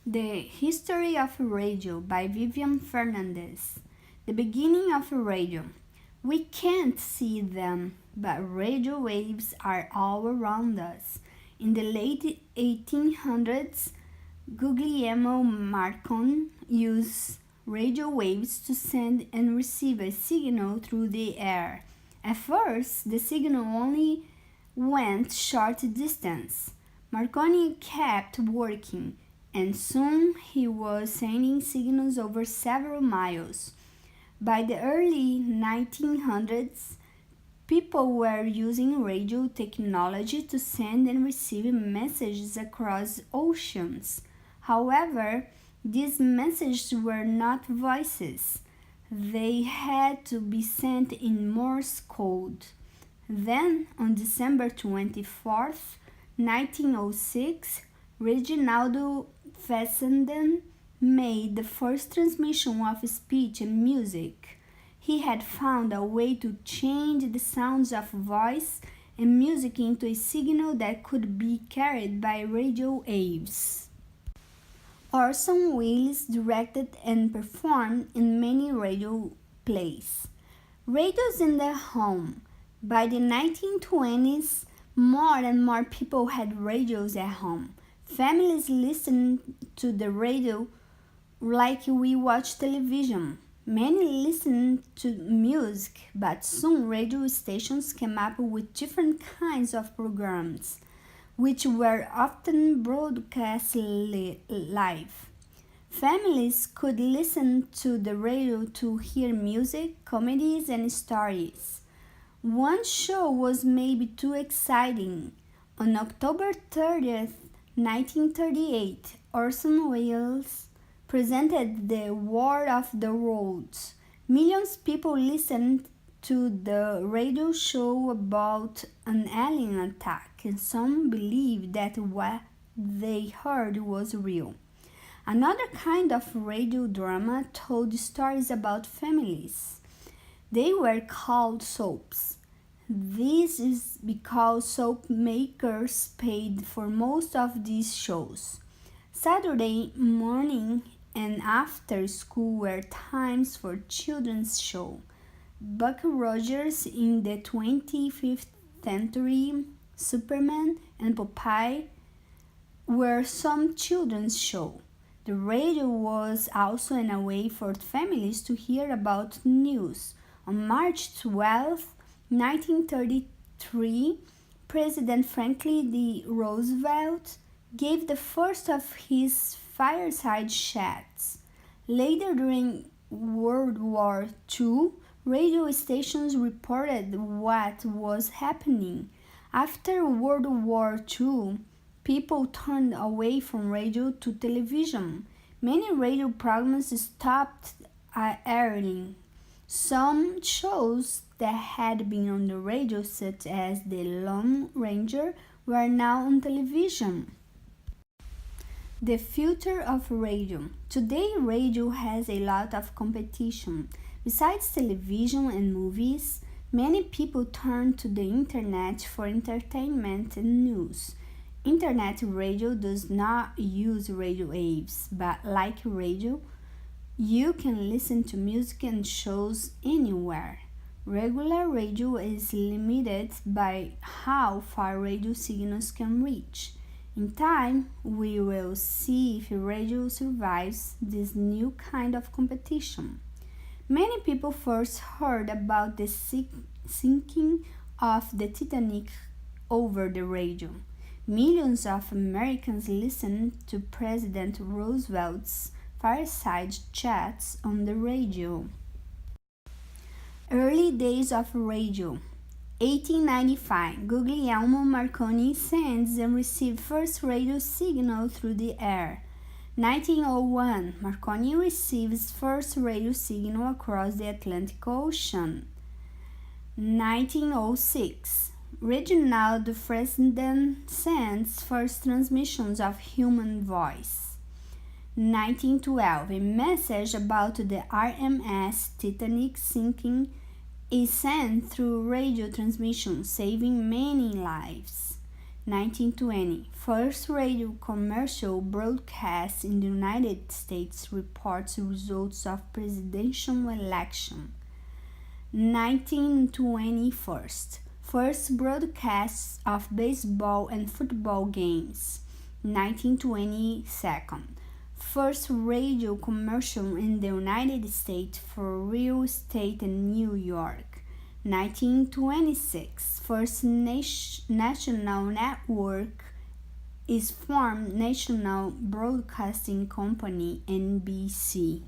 The History of Radio by Vivian Fernandez. The beginning of radio. We can't see them, but radio waves are all around us. In the late 1800s, Guglielmo Marconi used radio waves to send and receive a signal through the air. At first, the signal only went short distance. Marconi kept working, and soon he was sending signals over several miles. By the early 1900s, people were using radio technology to send and receive messages across oceans. However, these messages were not voices. They had to be sent in Morse code. Then, on December 24, 1906, Reginaldo Fessenden made the first transmission of speech and music. He had found a way to change the sounds of voice and music into a signal that could be carried by radio waves. Orson Welles directed and performed in many radio plays. Radios in the home. By the 1920s, more and more people had radios at home. Families listened to the radio like we watch television. Many listened to music, but soon radio stations came up with different kinds of programs, which were often broadcast live. Families could listen to the radio to hear music, comedies, and stories. One show was maybe too exciting. On October 30th, 1938, Orson Welles presented The War of the Worlds. Millions of people listened to the radio show about an alien attack, and some believed that what they heard was real. Another kind of radio drama told stories about families. They were called soaps. This is because soap makers paid for most of these shows. Saturday morning and after school were times for children's shows. Buck Rogers in the 25th Century, Superman, and Popeye were some children's shows. The radio was also a way for families to hear about news. On March 12, 1933, President Franklin D. Roosevelt gave the first of his fireside chats. Later, during World War II, radio stations reported what was happening. After World War II, people turned away from radio to television. Many radio programs stopped airing. Some shows that had been on the radio, such as The Lone Ranger, were now on television. The future of radio. Today, radio has a lot of competition. Besides television and movies, many people turn to the internet for entertainment and news. Internet radio does not use radio waves, but like radio, you can listen to music and shows anywhere. Regular radio is limited by how far radio signals can reach. In time, we will see if radio survives this new kind of competition. Many people first heard about the sinking of the Titanic over the radio. Millions of Americans listened to President Roosevelt's fireside chats on the radio. Early days of radio. 1895, Guglielmo Marconi sends and receives first radio signal through the air. 1901, Marconi receives first radio signal across the Atlantic Ocean. 1906, Reginaldo Fessenden sends first transmissions of human voice. 1912, a message about the RMS Titanic sinking is sent through radio transmission, saving many lives. 1920. First radio commercial broadcast in the United States reports results of presidential election. 1921. First broadcasts of baseball and football games. 1922. First radio commercial in the United States for real estate in New York. 1926. First national network is formed, National Broadcasting Company, NBC.